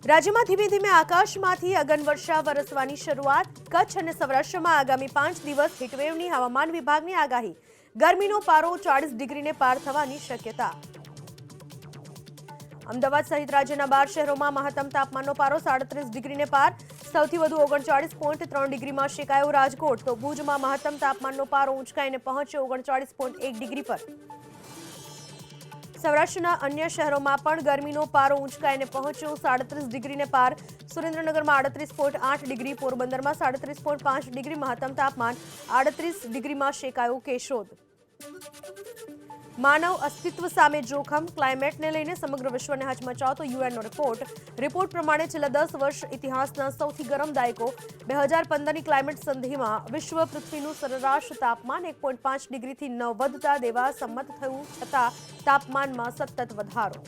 રાજ્યમાં ધીમે ધીમે આકાશમાંથી અગનવર્ષા વરસવાની શરૂઆત. કચ્છ અને સૌરાષ્ટ્રમાં આગામી 5 દિવસ હીટવેવની હવામાન વિભાગની આગાહી. ગરમીનો પારો 40 ડિગ્રીને પાર થવાની શક્યતા. અમદાવાદ સહિત રાજ્યના 12 શહેરોમાં મહત્તમ તાપમાનનો પારો 37 ડિગ્રીને પાર. સૌથી વધુ 39.3 ડિગ્રીમાં શેકાયો રાજકોટ, તો ભુજમાં મહત્તમ તાપમાનનો પારો ઊંચકાઈને પહોંચ્યો 39.1 ડિગ્રી પર. સૌરાષ્ટ્રના અન્ય શહેરોમાં પણ ગરમીનો પારો ઊંચકાઈને પહોંચ્યો 37 ડિગ્રીને પાર. સુરેન્દ્રનગરમાં 38.8 ડિગ્રી, પોરબંદરમાં 37.5 ડિગ્રી મહત્તમ તાપમાન, 38 ડિગ્રીમાં શેકાયો કેશોદ. માનવ અસ્તિત્વ સામે જોખમ, ક્લાઇમેટને લઈને સમગ્ર વિશ્વને હચમચાવતો યુએનનો રિપોર્ટ પ્રમાણે છેલ્લા 10 વર્ષ ઇતિહાસના સૌથી ગરમ દાયકો 2015ની ક્લાઇમેટ સંધિમાં વિશ્વ પૃથ્વીનું સરેરાશ તાપમાન 1.5 ડિગ્રીથી ન વધતા દેવા સંમત થયું, છતાં તાપમાનમાં સતત વધારો.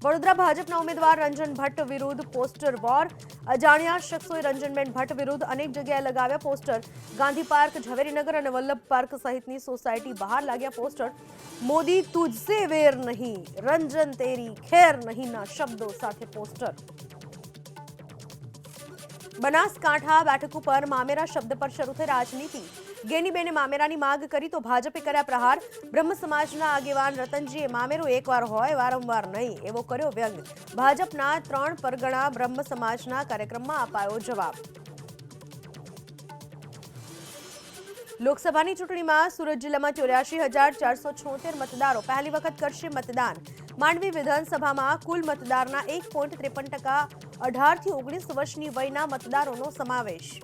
વડોદરા ભાજપના ઉમેદવાર રંજન ભટ્ટ વિરુદ્ધ પોસ્ટર વોર. અજાણ્યા શખ્સોએ રંજનબેન ભટ્ટ વિરુદ્ધ અનેક જગ્યાએ લગાવ્યા પોસ્ટર. ગાંધી પાર્ક, ઝવેરીનગર અને વલ્લભ પાર્ક સહિતની સોસાયટી બહાર લાગ્યા પોસ્ટર. મોદી તુજસે વેર નહીં, રંજન તેરી ખેર નહીંના શબ્દો સાથે પોસ્ટર. બનાસકાંઠા બેઠક ઉપર મામેરા શબ્દ પર શરૂ થઈ રાજનીતિ. ગેનીબેને મામેરાની માંગ કરી તો ભાજપે કર્યા પ્રહાર. બ્રહ્મ સમાજના આગેવાન રતનજીએ મામેરો એકવાર હોય, વારંવાર નહીં, એવો કર્યો વ્યંગ. ભાજપના 3 પરગણા બ્રહ્મ સમાજના કાર્યક્રમમાં અપાયો જવાબ. લોકસભાની ચૂંટણીમાં સુરત જિલ્લામાં 84,476 મતદારો પહેલી વખત કરશે મતદાન. માંડવી વિધાનસભામાં કુલ મતદારના 1.53% 18 થી 19 વર્ષની વયના મતદારોનો સમાવેશ.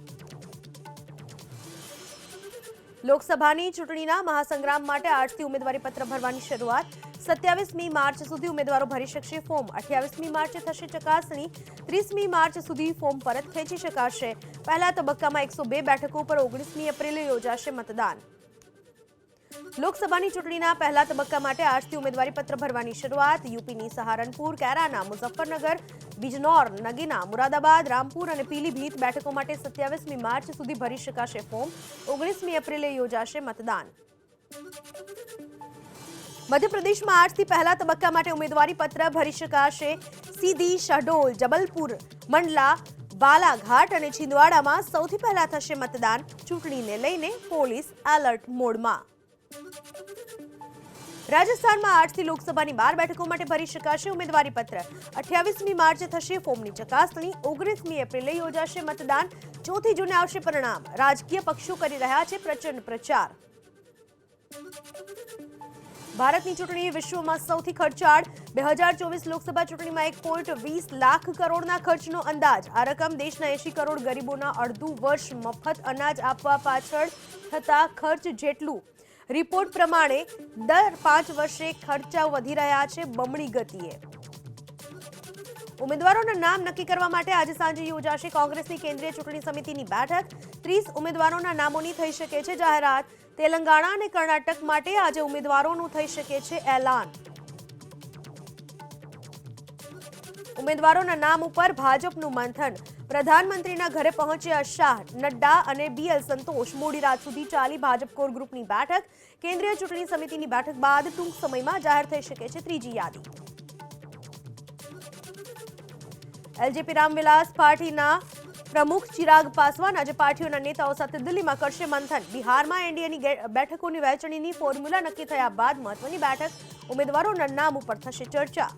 લોકસભાની ચૂંટણીના મહાસંગ્રામ માટે આજથી ઉમેદવારી પત્ર ભરવાની શરૂઆત. 27મી માર્ચ સુધી ઉમેદવારો ભરી શકશે ફોર્મ. 28મી માર્ચે થશે ચકાસણી. 30મી માર્ચ સુધી ફોર્મ પરત ખેંચી શકાશે. પહેલા તબક્કામાં 102 બેઠકો પર 19મી એપ્રિલે યોજાશે મતદાન. લોકસભાની ચૂંટણીના પહેલા તબક્કા માટે આજથી ઉમેદવારી પત્ર ભરવાની શરૂઆત. યુપીની સહારનપુર, કૈરાના, મુઝફ્ફરનગર, બિજનૌર, નગીના, મુરાદાબાદ, રામપુર અને પીલીભીત બેઠકો માટે 27મી માર્ચ સુધી ભરી શકાશે ફોર્મ. 19મી એપ્રિલે યોજાશે મતદાન. મધ્યપ્રદેશમાં આજથી પહેલા તબક્કા માટે ઉમેદવારી પત્ર ભરી શકાશે. સીધી, શહડોલ, જબલપુર, મંડલા, બાલાઘાટ અને છિંદવાડામાં સૌથી પહેલા થશે મતદાન. ચૂંટણીને લઈને પોલીસ એલર્ટ મોડમાં. રાજસ્થાનમાં આજથી લોકસભાની 12 બેઠકો માટે ભરી શકાશે ઉમેદવારી પત્ર. 28મી માર્ચે થશે ફોર્મની ચકાસણી. 19મી એપ્રિલે યોજાશે મતદાન. 4 જૂને આવશે પરિણામ. રાજકીય પક્ષો કરી રહ્યા છે પ્રચંડ પ્રચાર. ભારતની ચૂંટણી વિશ્વમાં સૌથી ખર્ચાળ. 2024 લોકસભા ચૂંટણીમાં 1.20 લાખ કરોડના ખર્ચનો અંદાજ. આ રકમ દેશના 80 કરોડ ગરીબોના અડધું વર્ષ મફત અનાજ આપવા પાછળ થતા ખર્ચ જેટલું. રિપોર્ટ પ્રમાણે દર 5 વર્ષે ખર્ચા વધી રહ્યા છે બમણી ગતિએ. ઉમેદવારોના નામ નક્કી કરવા માટે આજે સાંજે યોજાશે કોંગ્રેસની કેન્દ્રીય ચૂંટણી સમિતિની બેઠક. 30 ઉમેદવારોના નામોની થઈ શકે છે જાહેરાત. તેલંગાણા અને કર્ણાટક માટે આજે ઉમેદવારોનું થઈ શકે છે એલાન. ઉમેદવારોના નામ ઉપર ભાજપનું મંથન. પ્રધાનમંત્રીના ઘરે પહોંચ્યા શાહ, નડ્ડા અને બીએલ સંતોષ. મોડી રાત સુધી ચાલી ભાજપ કોર ગ્રુપની બેઠક. કેન્દ્રીય ચૂંટણી સમિતિની બેઠક બાદ ટૂંક સમયમાં જાહેર થઈ શકે છે ત્રીજી યાદી. એલજેપી રામવિલાસ પાર્ટીના પ્રમુખ ચિરાગ પાસવાન આજે પાર્ટીઓના નેતાઓ સાથે દિલ્હીમાં કરશે મંથન. બિહારમાં એનડીએની બેઠકોની વહેંચણીની ફોર્મ્યુલા નક્કી થયા બાદ મહત્વની બેઠક. ઉમેદવારોના નામ ઉપર થશે ચર્ચા.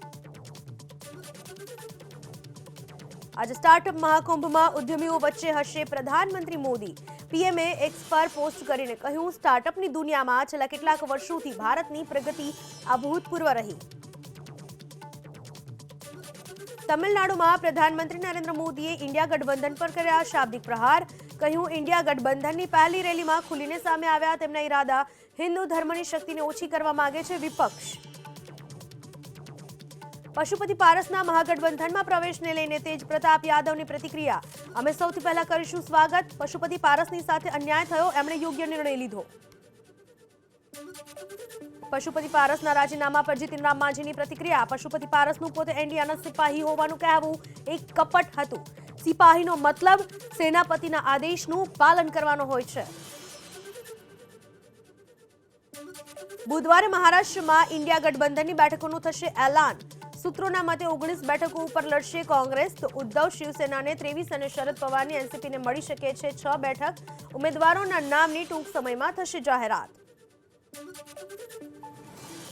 આજે સ્ટાર્ટઅપ મહાકુંભમાં ઉદ્યમીઓ વચ્ચે હશે પ્રધાનમંત્રી મોદી. પીએમએ એક્સ પર પોસ્ટ કરીને કહ્યું, સ્ટાર્ટઅપની દુનિયામાં છેલ્લા કેટલાક વર્ષોથી ભારતની પ્રગતિ અભૂતપૂર્વ રહી. તમિલનાડુમાં પ્રધાનમંત્રી નરેન્દ્ર મોદીએ ઇન્ડિયા ગઠબંધન પર કર્યા શાબ્દિક પ્રહાર. કહ્યું, ઇન્ડિયા ગઠબંધનની પહેલી રેલીમાં ખુલીને સામે આવ્યા તેમના ઈરાદા. હિન્દુ ધર્મની શક્તિને ઓછી કરવા માંગે છે વિપક્ષ. પશુપતિ પારસના મહાગઠબંધનમાં પ્રવેશને લઈને તેજ પ્રતાપ યાદવની પ્રતિક્રિયા. અમે સૌથી પહેલા કરીશું સ્વાગત. પશુપતિ પારસની સાથે અન્યાય થયો, એમણે યોગ્ય નિર્ણય લીધો. પશુપતિ પારસના રાજીનામા પર જીતિન રામ માંઝીની પ્રતિક્રિયા. પશુપતિ પારસનું પોતે એનડીએના સિપાહી હોવાનું કહેવું એક કપટ હતું. સિપાહીનો મતલબ સેનાપતિના આદેશનું પાલન કરવાનો હોય છે. બુધવારે મહારાષ્ટ્રમાં ઇન્ડિયા ગઠબંધનની બેઠકોનું થશે એલાન. સૂત્રોના મતે 19 બેઠકો ઉપર લડશે કોંગ્રેસ, તો ઉદ્ધવ શિવસેનાને 23 અને શરદ પવારની એનસીપીને મળી શકે છે 6 બેઠક. ઉમેદવારોના નામની ટૂંક સમયમાં થશે જાહેરાત.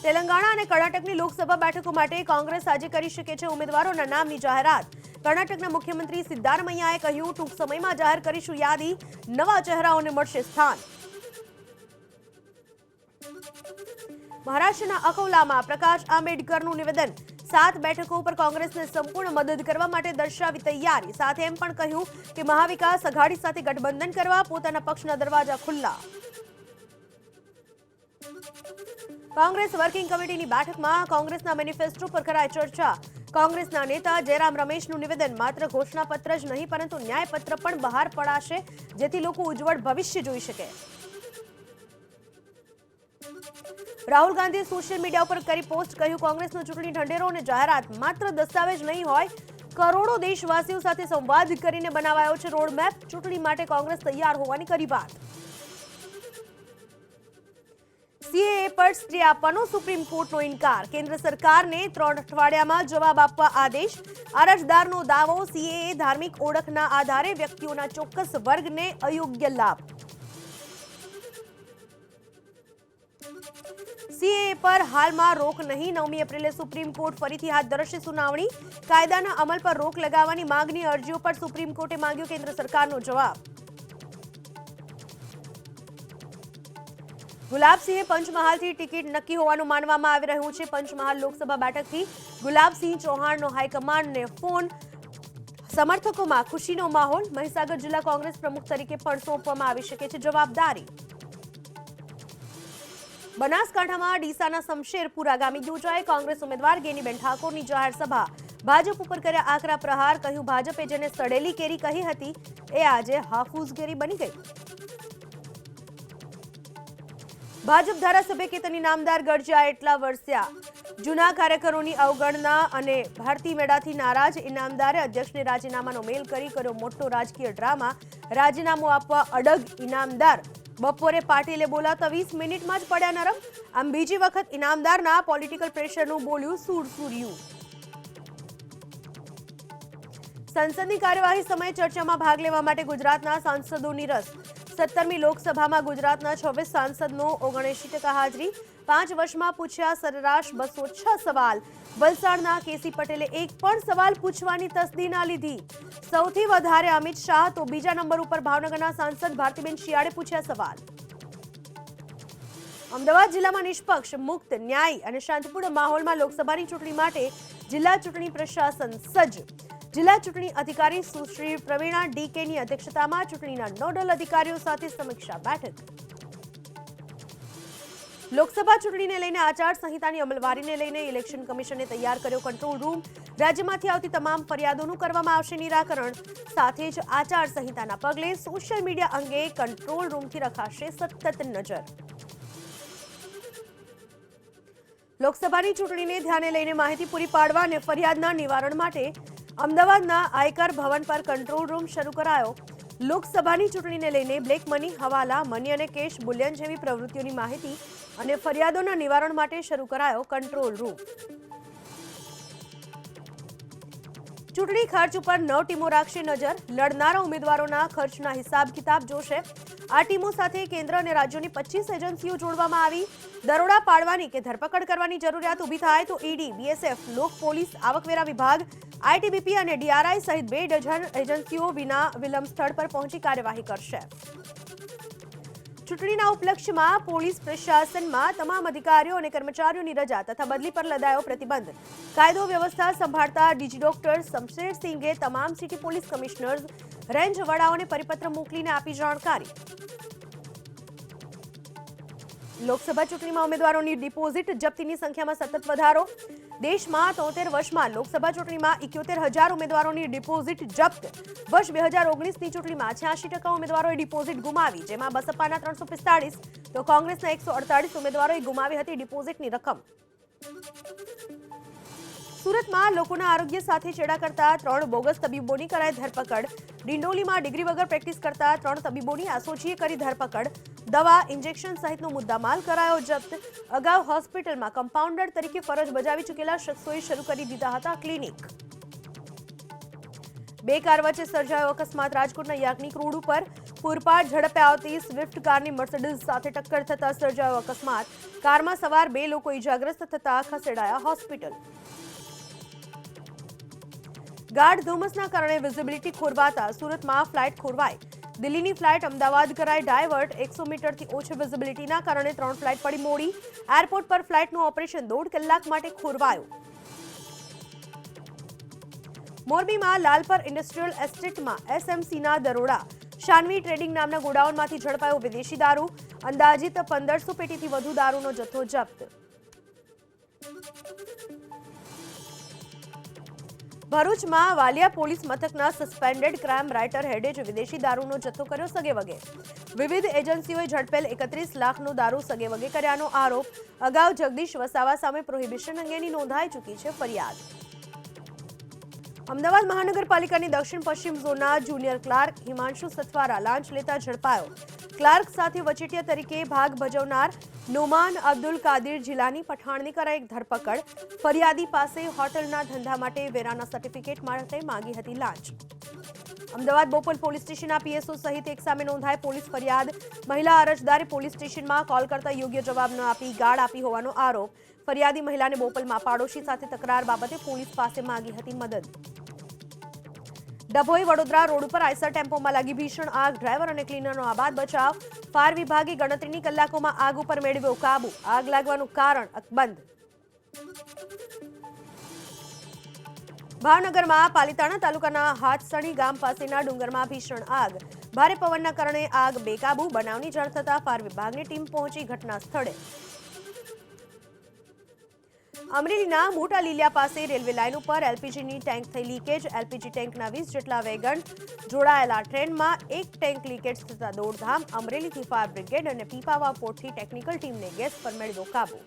તેલંગાણા અને કર્ણાટકની લોકસભા બેઠકો માટે કોંગ્રેસ આજે કરી શકે છે ઉમેદવારોના નામની જાહેરાત. કર્ણાટકના મુખ્યમંત્રી સિદ્ધારમૈયાએ કહ્યું, ટૂંક સમયમાં જાહેર કરીશું યાદી, નવા ચહેરાઓને મળશે સ્થાન. મહારાષ્ટ્રના અકોલામાં પ્રકાશ આંબેડકરનું નિવેદન, 7 બેઠકો ઉપર કોંગ્રેસને સંપૂર્ણ મદદ કરવા માટે દર્શાવી તૈયારી. સાથે એમ પણ કહ્યું કે મહાવિકાસ અઘાડી સાથે ગઠબંધન કરવા પોતાના પક્ષના દરવાજા ખુલ્લા. કોંગ્રેસ વર્કિંગ કમિટીની બેઠકમાં કોંગ્રેસના મેનિફેસ્ટો પર કરાઈ ચર્ચા. કોંગ્રેસના નેતા જયરામ રમેશનું નિવેદન, માત્ર ઘોષણાપત્ર જ નહીં પરંતુ ન્યાયપત્ર પણ બહાર પડાશે, જેથી લોકો ઉજ્જવળ ભવિષ્ય જોઈ શકે. રાહુલ ગાંધીએ સોશિયલ મીડિયા ઉપર કરી પોસ્ટ, કહ્યું કોંગ્રેસનો ચૂંટણી ઢંઢેરો અને જાહેરાત માત્ર દસ્તાવેજ નહીં હોય, કરોડો દેશવાસીઓ સાથે સંવાદ કરીને બનાવાયો છે રોડમેપ. ચૂંટણી માટે કોંગ્રેસ તૈયાર હોવાની કરી વાત. સીએએ પર સ્ટે આપવાનો સુપ્રીમ કોર્ટનો ઇનકાર. કેન્દ્ર સરકારને 3 અઠવાડિયામાં જવાબ આપવા આદેશ. અરજદારનો દાવો, સીએએ ધાર્મિક ઓળખના આધારે વ્યક્તિઓના ચોક્કસ વર્ગને અયોગ્ય લાભ. સીએએ પર હાલમાં રોક નહીં, 9મી એપ્રિલે સુપ્રીમ કોર્ટ ફરીથી હાથ ધરશે સુનાવણી. કાયદાના અમલ પર રોક લગાવવાની માંગની અરજીઓ પર સુપ્રીમ કોર્ટે માંગ્યો કેન્દ્ર સરકારનો જવાબ. ગુલાબસિંહે પંચમહાલથી ટિકિટ નક્કી હોવાનું માનવામાં આવી રહ્યું છે. પંચમહાલ લોકસભા બેઠકથી ગુલાબસિંહ ચૌહાણનો હાઈકમાન્ડને ફોન. સમર્થકોમાં ખુશીનો માહોલ. મહીસાગર જિલ્લા કોંગ્રેસ પ્રમુખ તરીકે પણ સોંપવામાં આવી શકે છે જવાબદારી. બનાસકાંઠામાં ડીસાના શમશેરપુરા ગામે યોજાઈ કોંગ્રેસ ઉમેદવાર ગેનીબેન ઠાકોરની જાહેર સભા. ભાજપ ઉપર કર્યા આકરા પ્રહાર. કહ્યું ભાજપે જેને સડેલી કેરી કહી હતી એ આજે હાફૂઝ કેરી બની ગઈ. ભાજપ ધારાસભ્ય કેતન ઇનામદાર ગરજ્યા એટલા વરસ્યા. જૂના કાર્યકરોની અવગણના અને ભારતી મેળાથી નારાજ ઇનામદારે અધ્યક્ષને રાજીનામાનો મેલ કરી કર્યો મોટો રાજકીય ડ્રામા. રાજીનામું આપવા અડગ ઇનામદાર. બપોરે પાટીલે બોલાતા 20 મિનિટમાં જ પડ્યા નરમ. આમ બીજી વખત ઇનામદારના પોલિટિકલ પ્રેશરનું બોલ્યું સુરસુર્યું. સંસદની કાર્યવાહી સમયે ચર્ચામાં ભાગ લેવા માટે ગુજરાતના સાંસદોની રસ. 17મી લોકસભામાં ગુજરાતના 26 સાંસદનો 79% હાજરી. 5 વર્ષમાં પૂછ્યા સરેરાશ 206 સવાલ. વલસાડના કેસી પટેલે એક પણ સવાલ પૂછવાની તસ્દી ના લીધી. સૌથી વધારે અમિત શાહ, તો બીજા નંબર ઉપર ભાવનગરના સાંસદ ભારતીબેન શિયાળે પૂછ્યા સવાલ. અમદાવાદ જિલ્લામાં નિષ્પક્ષ, મુક્ત, ન્યાયી અને શાંતિપૂર્ણ માહોલમાં લોકસભાની ચૂંટણી માટે જિલ્લા ચૂંટણી પ્રશાસન સજ્જ. જિલ્લા ચૂંટણી અધિકારી સુશ્રી પ્રવીણા ડીકેની અધ્યક્ષતામાં ચૂંટણીના નોડલ અધિકારીઓ સાથે સમીક્ષા બેઠક. લોકસભા ચૂંટણીને લઈને આચાર સંહિતાની અમલવારીને લઈને ઇલેક્શન કમિશને તૈયાર કર્યો કંટ્રોલ રૂમ. રાજ્યમાંથી આવતી તમામ ફરિયાદોનું કરવામાં આવશે નિરાકરણ. સાથે જ આચાર સંહિતાના પગલે સોશિયલ મીડિયા અંગે કંટ્રોલ રૂમથી રખાશે સતત નજર. લોકસભાની ચૂંટણીને ધ્યાને લઈને માહિતી પૂરી પાડવા અને ફરિયાદના નિવારણ માટે અમદાવાદના આયકર ભવન પર કંટ્રોલ રૂમ શરૂ કરાયો. લોકસભાની ચૂંટણીને લઈને બ્લેક મની, હવાલા, મની અને કેશ બુલિયન જેવી પ્રવૃત્તિઓની માહિતી અને ફરિયાદોના નિવારણ માટે શરૂ કરાયો કંટ્રોલ રૂમ. ચૂંટણી ખર્ચ ઉપર 9 ટીમો રાખશે નજર. લડનારા ઉમેદવારોના ખર્ચના હિસાબ કિતાબ જોશે. આ ટીમો સાથે કેન્દ્ર અને રાજ્યોની 25 એજન્સીઓ જોડવામાં આવી. દરોડા પાડવાની કે ધરપકડ કરવાની જરૂરિયાત ઊભી થાય તો ઈડી, બીએસએફ, લોક પોલીસ, આવકવેરા વિભાગ, આઈટીબીપી અને ડીઆરઆઈ સહિત 2 ડઝન એજન્સીઓ વિના વિલંબ સ્થળ પર પહોંચી કાર્યવાહી કરશે. ચૂંટણીના ઉપલક્ષ્યમાં પોલીસ પ્રશાસનમાં તમામ અધિકારીઓ અને કર્મચારીઓની રજા તથા બદલી પર લદાયો પ્રતિબંધ. કાયદો વ્યવસ્થા સંભાળતા ડીજી ડોક્ટર શમશેરસિંઘે તમામ સિટી પોલીસ કમિશનર્સ, રેન્જ વડાઓને પરિપત્ર મોકલીને આપી જાણકારી. લોકસભા ચૂંટણીમાં ઉમેદવારોની ડિપોઝિટ જપ્તીની સંખ્યામાં સતત વધારો. દેશમાં 73 વર્ષમાં લોકસભા ચૂંટણીમાં 71,000 ઉમેદવારોની ડિપોઝિટ જપ્ત. વર્ષ 2019ની ચૂંટણીમાં 86% ઉમેદવારોએ ડિપોઝિટ ગુમાવી, જેમાં બસપાના 345 તો કોંગ્રેસના 148 ઉમેદવારોએ ગુમાવી હતી ડિપોઝિટની રકમ. સુરતમાં લોકોના આરોગ્ય સાથે ચેડા કરતા 3 બોગસ તબીબોની કરાઈ ધરપકડ. ડિંડોલીમાં ડિગ્રી વગર પ્રેક્ટિસ કરતા 3 તબીબોની એસઓજીએ કરી ધરપકડ. દવા, ઇન્જેક્શન સહિતનો મુદ્દામાલ કરાયો જપ્ત. અગાઉ હોસ્પિટલમાં કમ્પાઉન્ડર તરીકે ફરજ બજાવી ચૂકેલા શખ્સોએ શરૂ કરી દીધા હતા ક્લિનિક. 2 કાર વચ્ચે સર્જાયો અકસ્માત. રાજકોટના યાજ્ઞિક રોડ ઉપર પૂરપાટ ઝડપે આવતી સ્વિફ્ટ કારની મર્સિડીઝ સાથે ટક્કર થતા સર્જાયો અકસ્માત. કારમાં સવાર 2 લોકો ઇજાગ્રસ્ત થતા ખસેડાયા હોસ્પિટલ. ગાઢ ધુમ્મસના કારણે વિઝિબિલિટી ખોરવાતા સુરતમાં ફ્લાઇટ ખોરવાઈ. દિલ્હીની ફ્લાઇટ અમદાવાદ કરાઈ ડાયવર્ટ. 100 મીટરથી ઓછી વિઝિબિલિટીના કારણે 3 ફ્લાઇટ પડી મોડી. એરપોર્ટ પર ફ્લાઇટનું ઓપરેશન 1.5 કલાક માટે ખોરવાયું. મોરબીમાં લાલપર ઇન્ડસ્ટ્રીયલ એસ્ટેટમાં એસએમસીના દરોડા. શાનવી ટ્રેડિંગ નામના ગોડાઉનમાંથી ઝડપાયો વિદેશી દારૂ. અંદાજિત 1500 પેટીથી વધુ દારૂનો જથ્થો જપ્ત. ભરૂચમાં વાલિયા પોલીસ મથકના સસ્પેન્ડેડ ક્રાઇમ રાઇટર હેડે જ વિદેશી દારૂનો જથ્થો કર્યો સગેવગે. વિવિધ એજન્સીઓએ ઝડપેલ 31 લાખનો દારૂ સગેવગે કર્યાનો આરોપ. અગાઉ જગદીશ વસાવા સામે પ્રોહિબિશન અંગેની નોંધાઈ ચૂકી છે ફરિયાદ. અમદાવાદ મહાનગરપાલિકાની દક્ષિણ પશ્ચિમ ઝોનના જુનિયર ક્લાર્ક હિમાંશુ સથવારા લાંચ લેતા ઝડપાયો. ક્લાર્ક સાથે વચેટિયા તરીકે ભાગ ભજવનાર નોમાન અબ્દુલ કાદિર જિલાની પઠાણની કરાઈ ધરપકડ. ફરિયાદી પાસે હોટલના ધંધા માટે વેરાના સર્ટિફિકેટ માટે માંગી હતી લાંચ. અમદાવાદ બોપલ પોલીસ સ્ટેશનના પીએસઓ સહિત એક સામે નોંધાઈ પોલીસ ફરિયાદ. મહિલા અરજદારે પોલીસ સ્ટેશનમાં કોલ કરતા યોગ્ય જવાબ ન આપી ગાળ આપી હોવાનો આરોપ. ફરિયાદી મહિલાને બોપલમાં પાડોશી સાથે તકરાર બાબતે પોલીસ પાસે માંગી હતી મદદ. ડભોઈ વડોદરા રોડ ઉપર આઈસર ટેમ્પોમાં લાગી ભીષણ આગ. ડ્રાઈવર અને ક્લીનરનો આબાદ બચાવ. ફાયર વિભાગે ગણતરીની કલાકોમાં આગ ઉપર મેળવ્યો કાબુ. આગ લાગવાનું કારણ અકબંધ. ભાવનગરમાં પાલીતાણા તાલુકાના હાથસણી ગામ પાસેના ડુંગરમાં ભીષણ આગ. ભારે પવનના કારણે આગ બેકાબુ. બનાવની જાણ થતાં ફાયર વિભાગની ટીમ પહોંચી ઘટના સ્થળે. અમરેલીના મોટા લીલિયા પાસે રેલવે લાઇન ઉપર એલપીજીની ટેન્ક થઈ લીકેજ. એલપીજી ટેન્કના 20 જેટલા વેગન જોડાયેલા ટ્રેનમાં એક ટેન્ક લીકેજ થતા દોડધામ. અમરેલીથી ફાયર બ્રિગેડ અને પીપાવા પોર્ટથી ટેકનિકલ ટીમને ગેસ પર મેળવ્યો કાબુ.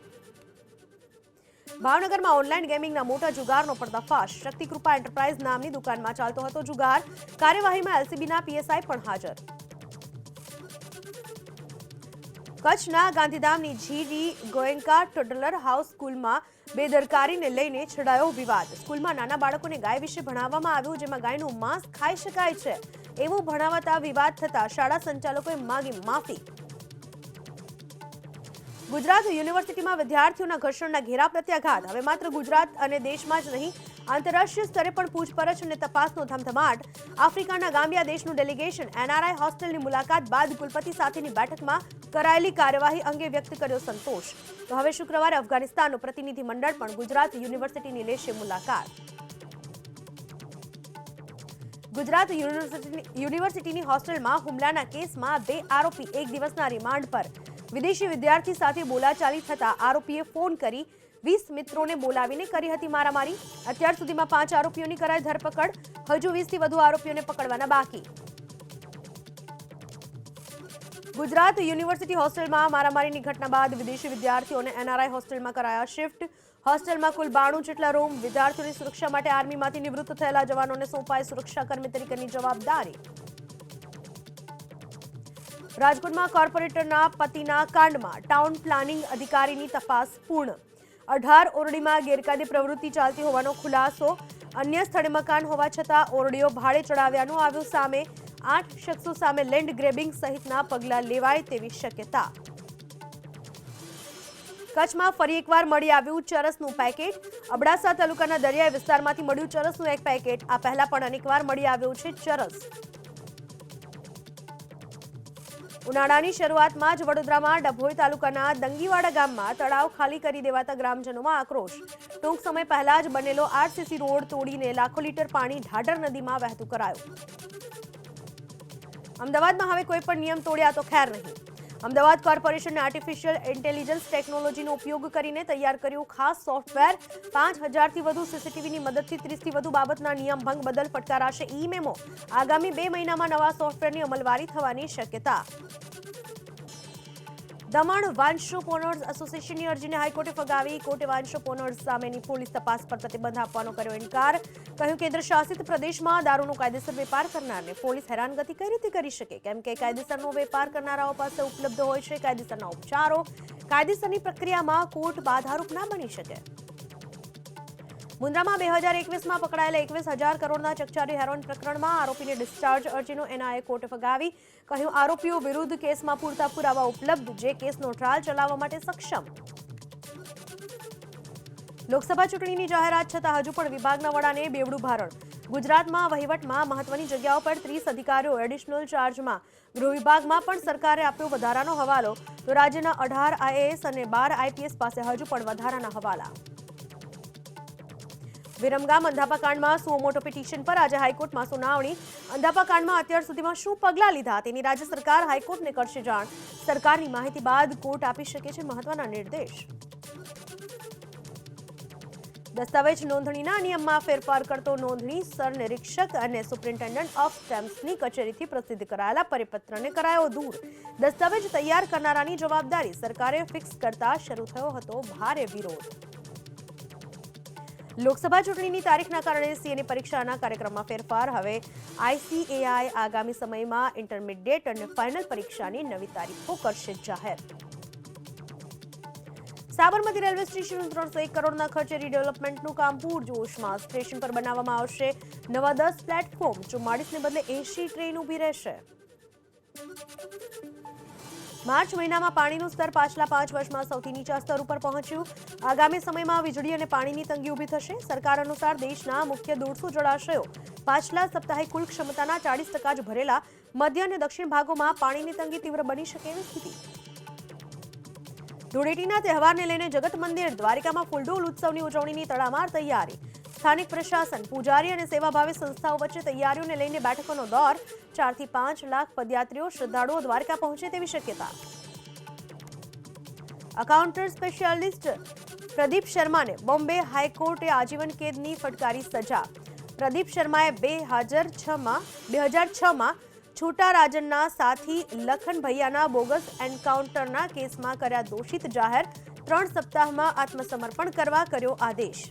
ભાવનગરમાં ઓનલાઈન ગેમિંગના મોટા જુગારનો પર્દાફાશ. શક્તિકૃપા એન્ટરપ્રાઇઝ નામની દુકાનમાં ચાલતો હતો જુગાર. કાર્યવાહીમાં એલસીબીના પીએસઆઈ પણ હાજર. કચ્છના ગાંધીધામની જીડી ગોયંકા ટોડલર હાઉસ સ્કૂલમાં બેદરકારીને લઈને છેડાયો વિવાદ. સ્કૂલમાં નાના બાળકોને ગાય વિશે ભણાવવામાં આવ્યું, જેમાં ગાયનું માંસ ખાઈ શકાય છે એવું ભણાવતા વિવાદ થતા શાળા સંચાલકોએ માંગી માફી. ગુજરાત યુનિવર્સિટીમાં વિદ્યાર્થીઓના ઘર્ષણના ઘેરા પ્રત્યાઘાત. હવે માત્ર ગુજરાત અને દેશમાં જ નહીં, આંતરરાષ્ટ્રીય સ્તરે પણ પૂછપરછ અને તપાસનો ધમધમાટ. આફ્રિકાના ગામ્બિયા દેશનું ડેલિગેશન એનઆરઆઈ હોસ્ટેલની મુલાકાત બાદ કુલપતિ સાથેની બેઠકમાં કરાયેલી કાર્યવાહી અંગે વ્યક્ત કર્યો સંતોષ. તો હવે શુક્રવારે અફઘાનિસ્તાનનું પ્રતિનિધિ મંડળ પણ ગુજરાત યુનિવર્સિટીની લેશે મુલાકાત. ગુજરાત યુનિવર્સિટીની હોસ્ટેલમાં હુમલાના કેસમાં 2 આરોપી 1 દિવસના રિમાન્ડ પર. વિદેશી વિદ્યાર્થી સાથે બોલાચાલી થતા આરોપીએ ફોન કરી 20 મિત્રોને બોલાવીને કરી હતી મારામારી. અત્યાર સુધીમાં 5 આરોપીઓની કરાઈ ધરપકડ. હજુ 20થી વધુ આરોપીઓને પકડવાના બાકી. ગુજરાત યુનિવર્સિટી હોસ્ટેલમાં મારામારીની ઘટના બાદ વિદેશી વિદ્યાર્થીઓને એનઆરઆઈ હોસ્ટેલમાં કરાયા શિફ્ટ. હોસ્ટેલમાં કુલ 92 જેટલા રૂમ. વિદ્યાર્થીઓની સુરક્ષા માટે આર્મીમાંથી નિવૃત્ત થયેલા જવાનોને સોંપાઈ સુરક્ષાકર્મી તરીકેની જવાબદારી. રાજકોટમાં કોર્પોરેટરના પતિના કાંડમાં ટાઉન પ્લાનિંગ અધિકારીની તપાસ પૂર્ણ. 18 ઓરડીમાં ગેરકાયદે પ્રવૃત્તિ ચાલતી હોવાનો ખુલાસો. અન્ય સ્થળે મકાન હોવા છતાં ઓરડીઓ ભાડે ચડાવ્યાનું આવ્યું સામે. 8 શખ્સો સામે લેન્ડ ગ્રેબિંગ સહિતના પગલાં લેવાય તેવી શક્યતા. કચ્છમાં ફરી એકવાર મળી આવ્યું ચરસનું પેકેટ. અબડાસા તાલુકાના દરિયાઈ વિસ્તારમાંથી મળ્યું ચરસનું એક પેકેટ. આ પહેલા પણ અનેકવાર મળી આવ્યું છે ચરસ. ઉનાળાની શરૂઆતમાં જ વડોદરામાં ડભોઈ તાલુકાના દંગીવાડા ગામમાં તળાવ ખાલી કરી દેવાતા ગ્રામજનોમાં આક્રોશ. ટૂંક સમય પહેલા જ બનેલો આરસીસી રોડ તોડીને લાખો લીટર પાણી ઢાઢર નદીમાં વહેતું કરાયું. અમદાવાદમાં હવે કોઈ પણ નિયમ તોડ્યા તો ખેર નહીં. અમદાવાદ કોર્પોરેશને આર્ટિફિશિયલ ઇન્ટેલિજન્સ ટેકનોલોજીનો ઉપયોગ કરીને તૈયાર કર્યું ખાસ સોફ્ટવેર. 5000થી વધુ સીસીટીવીની મદદથી 30થી વધુ બાબતના નિયમ ભંગ બદલ ફટકારાશે ઈ મેમો. આગામી 2 મહિનામાં નવા સોફ્ટવેરની અમલવારી થવાની શક્યતા. દમણ વાંશોપોનર્સ એસોસિએશનની અરજીને હાઈકોર્ટે ફગાવી. કોર્ટે વાંશોપોનર્સ સામેની પોલીસ તપાસ પર પ્રતિબંધ આપવાનો કર્યો ઇનકાર. કહ્યું કેન્દ્ર શાસિત પ્રદેશમાં દારૂનો કાયદેસર વેપાર કરનારને પોલીસ હેરાનગતિ કઈ રીતે કરી શકે, કેમ કે કાયદેસરનો વેપાર કરનારાઓ પાસે ઉપલબ્ધ હોય છે કાયદેસરના ઉપચારો. કાયદેસરની પ્રક્રિયામાં કોર્ટ બાધારૂપ ના બની શકે. મુન્દ્રામાં 2021માં પકડાયેલા 21,000 કરોડના ચકચારી હેરોઇન પ્રકરણમાં આરોપીને ડિસ્ચાર્જ અરજીનો એનઆઈએ કોર્ટે ફગાવી. કહ્યું આરોપીઓ વિરુદ્ધ કેસમાં પૂરતા પુરાવા ઉપલબ્ધ, જે કેસનો ટ્રાયલ ચલાવવા માટે સક્ષમ. લોકસભા ચૂંટણીની જાહેરાત છતાં હજુ પણ વિભાગના વડાને બેવડું ભારણ. ગુજરાતમાં વહીવટમાં મહત્વની જગ્યાઓ પર 30 અધિકારીઓ એડિશનલ ચાર્જમાં. ગૃહ વિભાગમાં પણ સરકારે આપ્યો વધારાનો હવાલો, તો રાજ્યના 18 આઈએએસ અને 12 આઈપીએસ પાસે હજુ પણ વધારાના હવાલા. વિરમગામ અંધાપા કાંડમાં સુઓ મોટો પિટિશન પર આજે હાઈકોર્ટમાં સુનાવણી. અંધાપા કાંડમાં અત્યાર સુધીમાં શું પગલાં લીધા તેની રાજ્ય સરકાર હાઈકોર્ટને કરશે જાણ. સરકારની માહિતી બાદ કોર્ટ આપી શકે છે મહત્વના નિર્દેશ. દસ્તાવેજ નોંધણીના નિયમમાં ફેરફાર કરતો નોંધણી સર નિરીક્ષક અને સુપ્રિન્ટેન્ડન્ટ ઓફ સ્ટેમ્પ્સની કચેરીથી પ્રસિદ્ધ કરાયેલા પરિપત્રને કરાયો દૂર. દસ્તાવેજ તૈયાર કરનારાની જવાબદારી સરકારે ફિક્સ કરતા શરૂ થયો હતો ભારે વિરોધ. લોકસભા ચૂંટણીની તારીખના કારણે સીએની પરીક્ષાના કાર્યક્રમમાં ફેરફાર. હવે આઈસીએઆઈ આગામી સમયમાં ઇન્ટરમીડિયેટ અને ફાઇનલ પરીક્ષાની નવી તારીખો કરશે જાહેર. સાબરમતી રેલવે સ્ટેશન 301 કરોડના ખર્ચે રીડેવલપમેન્ટનું કામ પૂરજોશમાં. સ્ટેશન પર બનાવવામાં આવશે નવા 10 પ્લેટફોર્મ. 44ને બદલે 80 ટ્રેન ઊભી રહેશે. માર્ચ મહિનામાં પાણીનું સ્તર પાછલા 5 વર્ષમાં સૌથી નીચા સ્તર ઉપર પહોંચ્યું. આગામી સમયમાં વીજળી અને પાણીની તંગી ઊભી થશે. સરકાર અનુસાર દેશના મુખ્ય 150 જળાશયો પાછલા સપ્તાહે કુલ ક્ષમતાના 40% જ ભરેલા. મધ્ય અને દક્ષિણ ભાગોમાં પાણીની તંગી તીવ્ર બની શકે એવી સ્થિતિ. ધૂળેટીના તહેવારને લઈને જગત મંદિર દ્વારિકામાં ફૂલડોલ ઉત્સવની ઉજવણીની તડામાર તૈયારી. સ્થાનિક પ્રશાસન, પૂજારી અને સેવાભાવી સંસ્થાઓ વચ્ચે તૈયારીઓને લઈને બેઠકોનો દોર. 4 થી 5 લાખ પદયાત્રીઓ શ્રદ્ધાળુઓ દ્વારકા પહોંચે તેવી શક્યતા. અકાઉન્ટર સ્પેશિયાલિસ્ટ પ્રદીપ શર્માને બોમ્બે હાઈકોર્ટે આજીવન કેદની ફટકારી સજા. પ્રદીપ શર્માએ 2006માં છોટારાજનના સાથી લખન ભૈયાના બોગસ એન્કાઉન્ટરના કેસમાં કર્યા દોષિત જાહેર. 3 સપ્તાહમાં આત્મસમર્પણ કરવા કર્યો આદેશ.